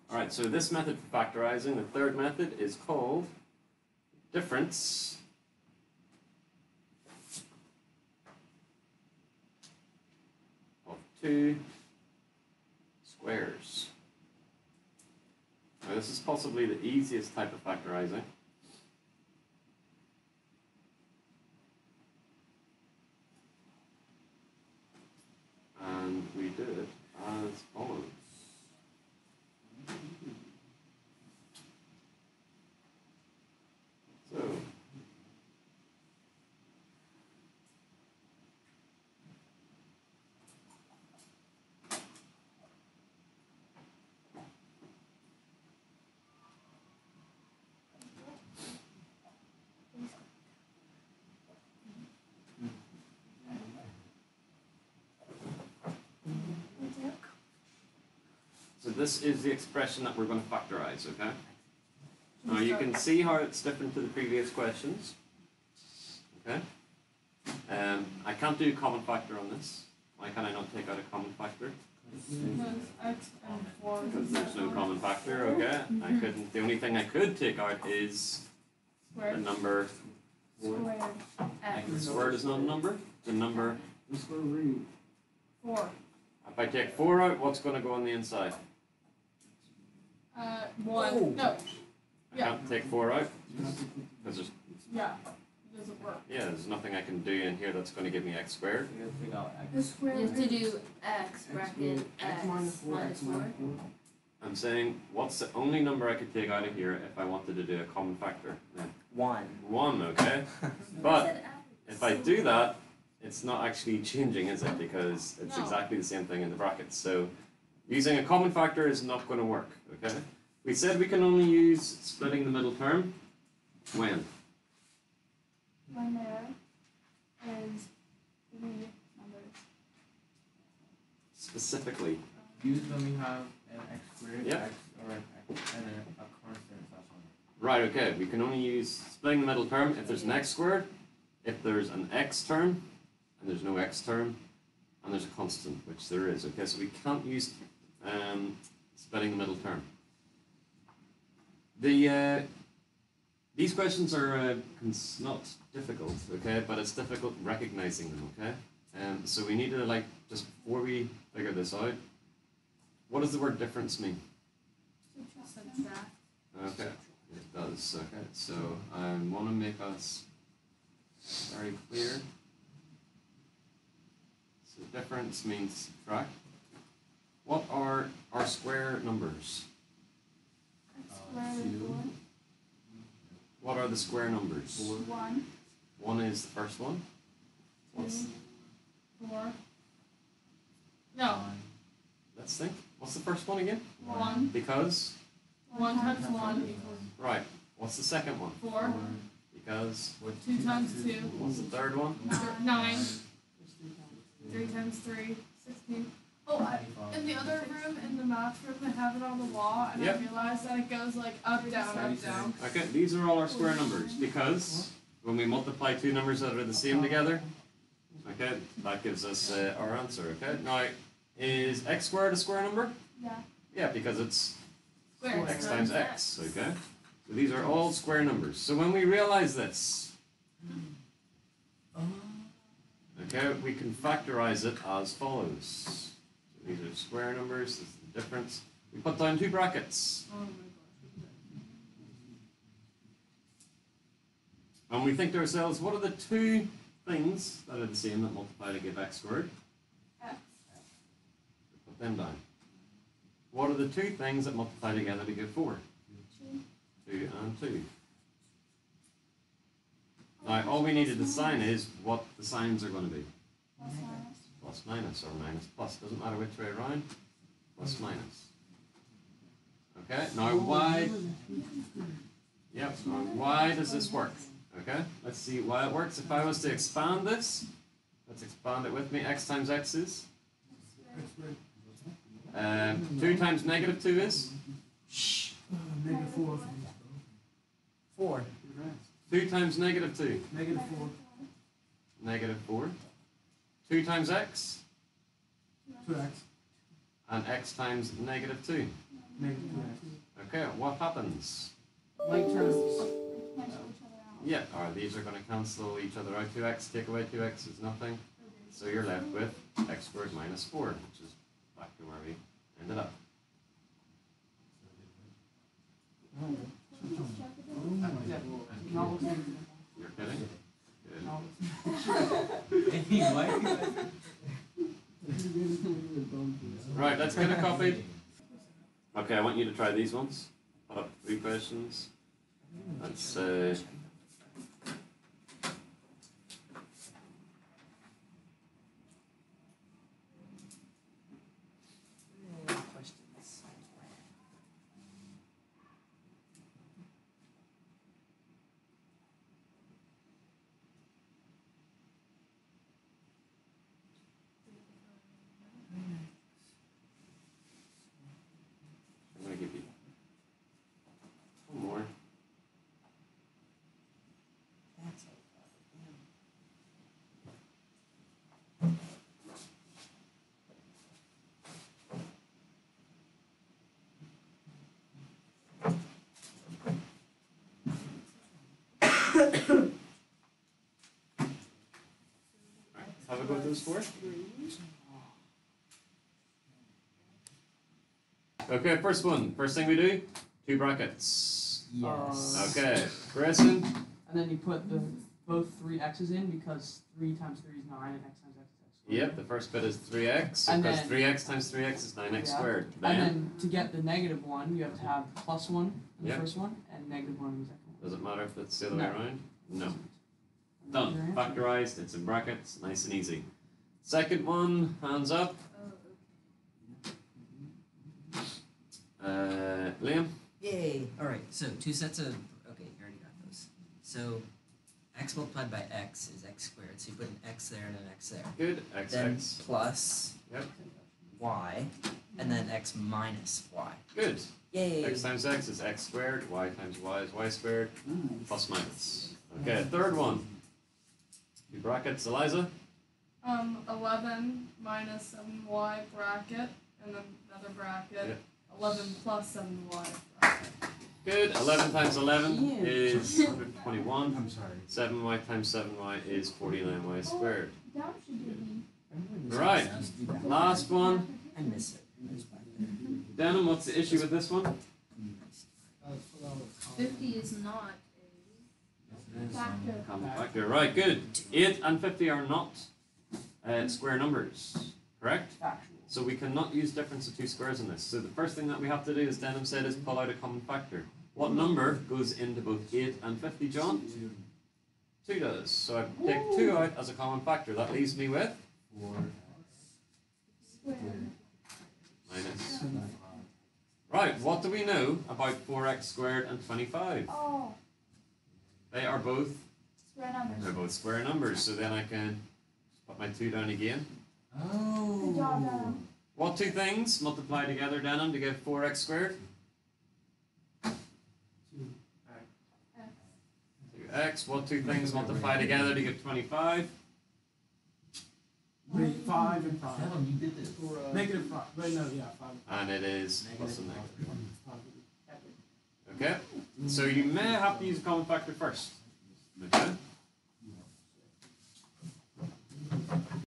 Alright, so this method for factorizing, the third method, is called difference of two squares. Now this is possibly the easiest type of factorizing. And we do it as follows. So, this is the expression that we're going to factorize, okay? Now you can see how it's different to the previous questions. Okay? I can't do a common factor on this. Why can I not take out a common factor? Because there's no common factor, okay? I couldn't. The only thing I could take out is the number. Squared. The squared is not a number. The number. 4. If I take 4 out, what's going to go on the inside? 1. Oh. No. I can't take 4 out because there's. Yeah. It doesn't work. Yeah, there's nothing I can do in here that's going to give me x squared. The square You have to do x bracket x minus 4. I'm saying, what's the only number I could take out of here if I wanted to do a common factor? Yeah. 1. 1, okay? But if I do that, it's not actually changing, is it? Because it's exactly the same thing in the brackets. So using a common factor is not going to work, okay? We said we can only use splitting the middle term. When? When there is 3 numbers. Specifically. Use when we have an x squared, Yep. x, or an x, and a constant or something. Right, okay. We can only use splitting the middle term if there's an x squared, if there's an x term, and there's no x term, and there's a constant, which there is. Okay, so we can't use splitting the middle term. These questions are not difficult, okay, but it's difficult recognizing them, okay? So we need to, just before we figure this out, what does the word difference mean? Subtract. Okay, it does, okay. So I want to make us very clear. So difference means subtract. What are our square numbers? Square is 1. What are the square numbers? 1. 1 is the first one. 2. What's 4. No. let's think. What's the first one again? 1. Because 1 times 1 equals right. What's the second one? 4. Because 2 times 2. what's the third one? 9. 3 times 3. 16. Oh, in the other room, in the math room, they have it on the wall, and Yep. I realized that it goes like up, down, up, down. Okay, these are all our square numbers because when we multiply two numbers that are the same together, okay, that gives us our answer. Okay, now is x squared a square number? Yeah. Yeah, because it's Square. x times x. Okay, so these are all square numbers. So when we realize this, okay, we can factorize it as follows. So these are square numbers. This is the difference. We put down two brackets. Oh my gosh. And we think to ourselves, what are the two things that are the same that multiply to give x squared? X. Put them down. What are the two things that multiply together to give 4? 2. 2 and 2. Now, all we need to decide is what the signs are going to be. Plus minus. Plus minus or minus plus. Doesn't matter which way around. Plus minus. Okay, now why? Yep, now why does this work? Okay, let's see why it works. If I was to expand this, let's expand it with me. X times x is? 2 times negative 2 is? Shh. Negative 4. 4. 2 times negative 2? Negative 4. Negative 4. 2 times x? 2x. And x times negative 2? Negative 2x. Okay, what happens? Like terms. Cancel each other out. Yeah, or these are going to cancel each other out. 2x, take away 2x is nothing. So you're left with x squared minus 4, which is back to where we ended up. Oh my God. You're kidding? Good. Right, let's get a copy. Okay, I want you to try these ones. Put up 3 questions. Let's say... I'm going to give you one more. Have a go with those 4. Okay, first one. First thing we do, 2 brackets. Yes. Okay, Grayson. And then you put both 3 x's in because 3 times 3 is 9 and x times x is x squared. Yep, the first bit is 3x, And because then- 3x times 3x is 9x Yeah. squared. And Then, then to get the negative one, you have to have plus 1 in the Yep. first one and negative 1 in the second one. does it matter if it's the other way No. around? No. Your Done. answer. Factorized, it's in brackets, nice and easy. Second one, hands up. Liam? Yay! Alright, so 2 sets of. Okay, you already got those. So, x multiplied by x is x squared. So you put an x there and an x there. Good. X, Then X. plus Yep. y, and then x minus y. Good. Yay! X times x is x squared, y times y is y squared, plus minus. Okay, third one. 2 brackets, Eliza? 11 minus 7y bracket, and then another bracket. Yep. 11 plus 7y bracket. Good. 11 times 11 Yeah. is 121. I'm sorry. 7y times 7y is 49y squared. Down should be. Right. Last one. I miss it. Denim, what's the issue with this one? 50 is not a factor. Common factor. Right, good. 8 and 50 are not square numbers, correct? Factual. So we cannot use difference of 2 squares in this. So the first thing that we have to do, as Denim said, is pull out a common factor. What number goes into both 8 and 50, John? 2 does. So I take 2 out as a common factor. That leaves me with minus. Right, what do we know about 4x squared and 25? Oh, They are both, square numbers. they're both square numbers. So then I can put my 2 down again. Good job, Adam. What 2 things multiply together, Denim, to give 4x squared? 2x. What 2 things multiply together to give 25? Wait, 5 and 5. You did this. Negative 5. Wait, no, yeah, 5. And it is plus a negative. 5. Okay? So you may have to use a common factor first. Okay?